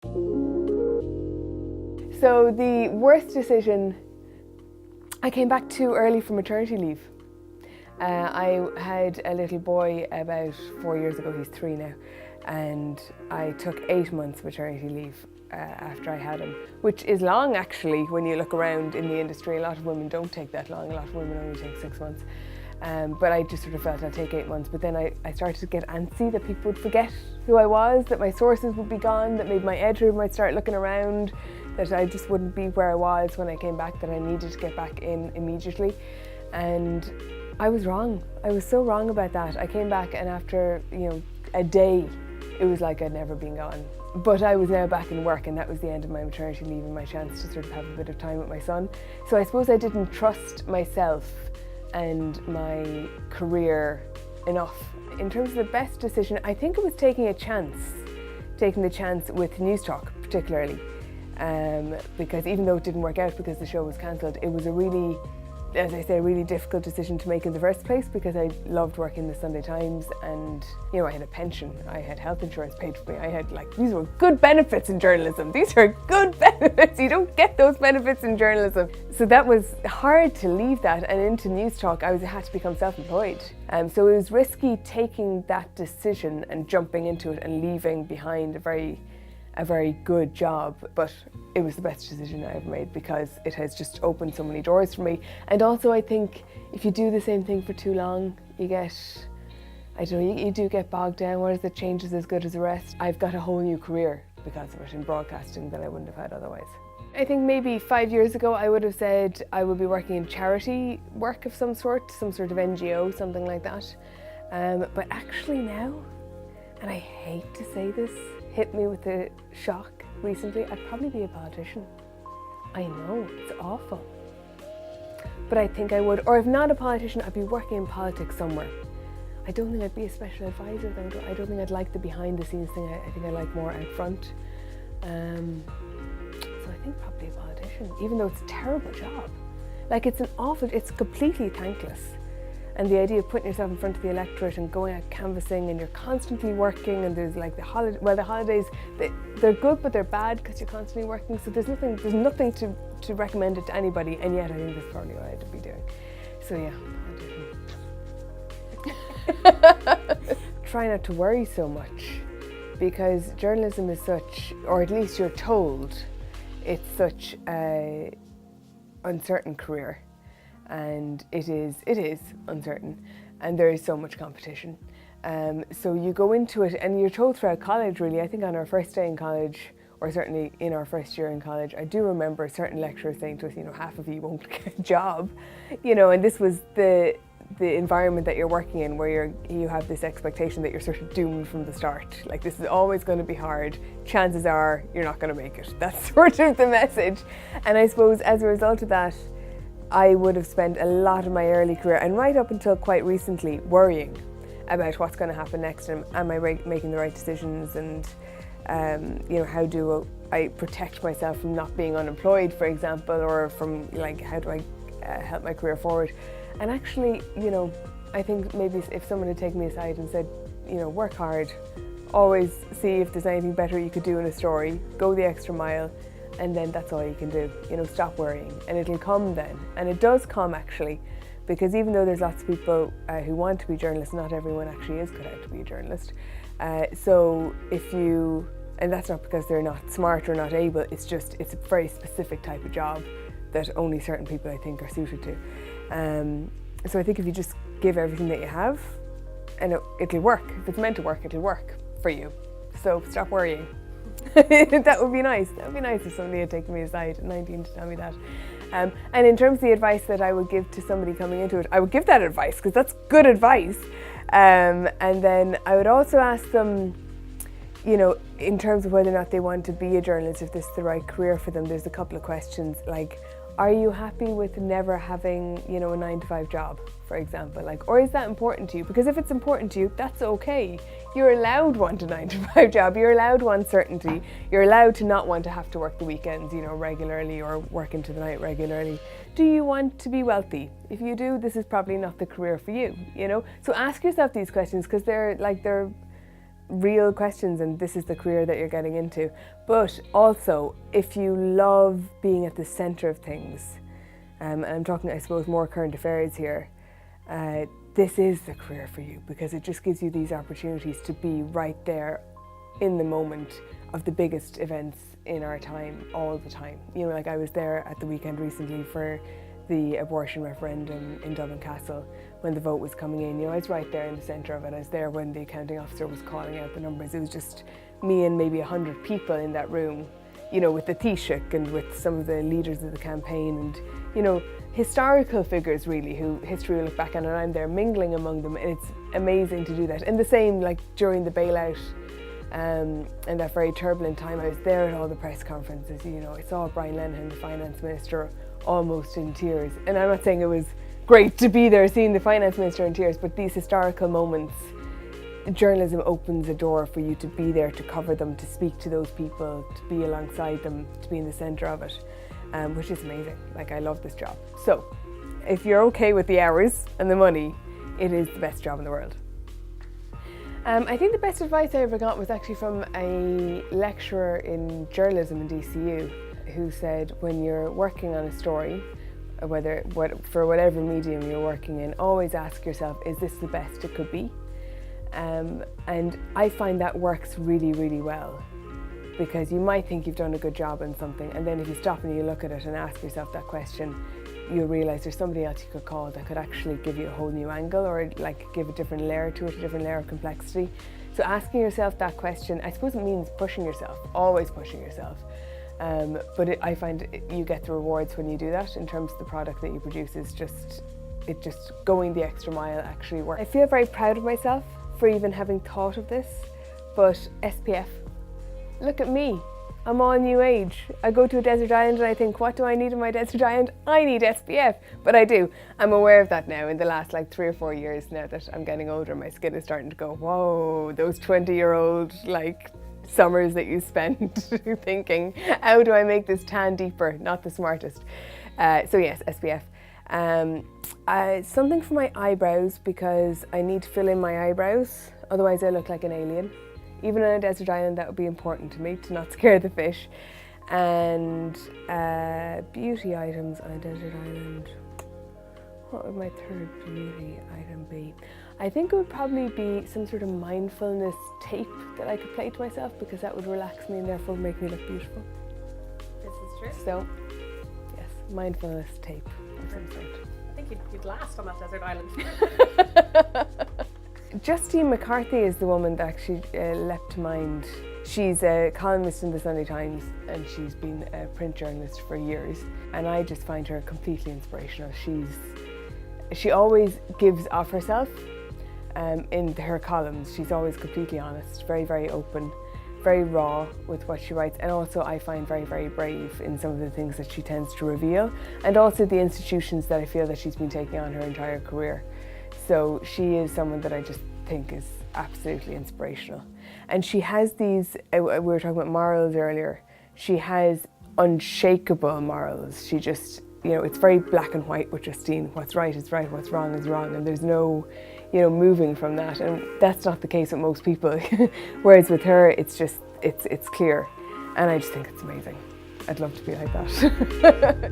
So the worst decision, I came back too early from maternity leave. I had a little boy about 4 years ago, he's 3 now, and I took 8 months maternity leave after I had him, which is long actually when you look around in the industry. A lot of women don't take that long, a lot of women only take 6 months. But I just sort of felt I'd take 8 months, but then I started to get antsy that people would forget who I was, that my sources would be gone, that maybe my editor might start looking around, that I just wouldn't be where I was when I came back, that I needed to get back in immediately. And I was wrong. I was so wrong about that. I came back and after, a day, it was like I'd never been gone. But I was now back in work and that was the end of my maternity leave and my chance to sort of have a bit of time with my son. So I suppose I didn't trust myself and my career enough. In terms of the best decision, I think it was taking the chance with News Talk particularly. Because even though it didn't work out because the show was cancelled, it was a really, as I say, a really difficult decision to make in the first place because I loved working in the Sunday Times and, I had a pension, I had health insurance paid for me, I had these were good benefits in journalism. These are good benefits, you don't get those benefits in journalism. So that was hard to leave that, and into News Talk I had to become self-employed. So it was risky taking that decision and jumping into it and leaving behind a very good job, but it was the best decision I ever made because it has just opened so many doors for me. And also I think if you do the same thing for too long, you do get bogged down. What is it, change is as good as the rest? I've got a whole new career because of it in broadcasting that I wouldn't have had otherwise. I think maybe 5 years ago I would have said I would be working in charity work of some sort of NGO, something like that. But actually now, and I hate to say this, hit me with a shock recently, I'd probably be a politician. I know, it's awful. But I think I would, or if not a politician, I'd be working in politics somewhere. I don't think I'd be a special advisor though. I don't think I'd like the behind the scenes thing. I think I like more out front. So I think probably a politician, even though it's a terrible job. It's completely thankless. And the idea of putting yourself in front of the electorate and going out canvassing and you're constantly working and there's the holidays, they're good but they're bad because you're constantly working, so there's nothing to recommend it to anybody, and yet I think that's probably what I'd be doing. So yeah, try not to worry so much because journalism is such, or at least you're told, it's such an uncertain career. And it is uncertain, and there is so much competition. So you go into it and you're told throughout college really. I think on our first day in college, or certainly in our first year in college, I do remember certain lecturers saying to us, half of you won't get a job, and this was the environment that you're working in where you have this expectation that you're sort of doomed from the start. Like, this is always going to be hard. Chances are you're not going to make it. That's sort of the message. And I suppose as a result of that, I would have spent a lot of my early career and right up until quite recently worrying about what's going to happen next and am I making the right decisions, and how do I protect myself from not being unemployed, for example, or from how do I help my career forward. And actually, I think maybe if someone had taken me aside and said, work hard, always see if there's anything better you could do in a story, go the extra mile, and then that's all you can do. Stop worrying, and it'll come then. And it does come actually, because even though there's lots of people who want to be journalists, not everyone actually is cut out to be a journalist. So and that's not because they're not smart or not able, it's a very specific type of job that only certain people I think are suited to. So I think if you just give everything that you have, and it'll work. If it's meant to work, it'll work for you. So stop worrying. That would be nice. That would be nice if somebody had taken me aside at 19 to tell me that. And in terms of the advice that I would give to somebody coming into it, I would give that advice because that's good advice. And then I would also ask them, in terms of whether or not they want to be a journalist, if this is the right career for them, there's a couple of questions like, are you happy with never having, a 9-to-5 job, for example? Or is that important to you? Because if it's important to you, that's okay. You're allowed want a 9-to-5 job. You're allowed want certainty. You're allowed to not want to have to work the weekends, regularly, or work into the night regularly. Do you want to be wealthy? If you do, this is probably not the career for you, So ask yourself these questions because they're real questions, and this is the career that you're getting into. But also, if you love being at the centre of things, and I'm talking, I suppose, more current affairs here, this is the career for you, because it just gives you these opportunities to be right there in the moment of the biggest events in our time, all the time. You know, like I was there at the weekend recently for the abortion referendum in Dublin Castle when the vote was coming in. You know, I was right there in the centre of it. I was there when the accounting officer was calling out the numbers. It was just me and maybe 100 people in that room, you know, with the Taoiseach and with some of the leaders of the campaign and, you know, historical figures really who history will look back on, and I'm there mingling among them, and it's amazing to do that. And the same, like during the bailout, in that very turbulent time, I was there at all the press conferences. You know, I saw Brian Lenihan, the finance minister, almost in tears. And I'm not saying it was great to be there seeing the finance minister in tears, but these historical moments, journalism opens a door for you to be there, to cover them, to speak to those people, to be alongside them, to be in the centre of it, which is amazing. Like, I love this job. So, if you're okay with the hours and the money, it is the best job in the world. I think the best advice I ever got was actually from a lecturer in journalism in DCU who said, when you're working on a story, for whatever medium you're working in, always ask yourself, is this the best it could be? And I find that works really, really well, because you might think you've done a good job on something, and then if you stop and you look at it and ask yourself that question, you'll realise there's somebody else you could call that could actually give you a whole new angle, or like give a different layer to it, a different layer of complexity. So asking yourself that question, I suppose it means pushing yourself, always pushing yourself. But I find you get the rewards when you do that. In terms of the product that you produce, is just going the extra mile actually works. I feel very proud of myself for even having thought of this, but SPF, look at me. I'm all new age. I go to a desert island and I think, what do I need in my desert island? I need SPF, but I do. I'm aware of that now in the last like 3 or 4 years now that I'm getting older. My skin is starting to go, whoa, those 20-year-old like summers that you spend thinking, how do I make this tan deeper? Not the smartest. So yes, SPF. Something for my eyebrows, because I need to fill in my eyebrows, otherwise I look like an alien. Even on a desert island, that would be important to me, to not scare the fish. And beauty items on a desert island. What would my third beauty item be? I think it would probably be some sort of mindfulness tape that I could play to myself, because that would relax me and therefore make me look beautiful. This is true. So, yes, mindfulness tape of some sort. I think you'd last on that desert island. Justine McCarthy is the woman that actually leapt to mind. She's a columnist in the Sunday Times, and she's been a print journalist for years, and I just find her completely inspirational. She always gives of herself in her columns. She's always completely honest, very, very open, very raw with what she writes, and also I find very, very brave in some of the things that she tends to reveal, and also the institutions that I feel that she's been taking on her entire career. So she is someone that I just think is absolutely inspirational. And she has these, we were talking about morals earlier, she has unshakable morals. She just, you know, it's very black and white with Justine. What's right is right, what's wrong is wrong, and there's no, you know, moving from that. And that's not the case with most people. Whereas with her, it's just, it's clear. And I just think it's amazing. I'd love to be like that.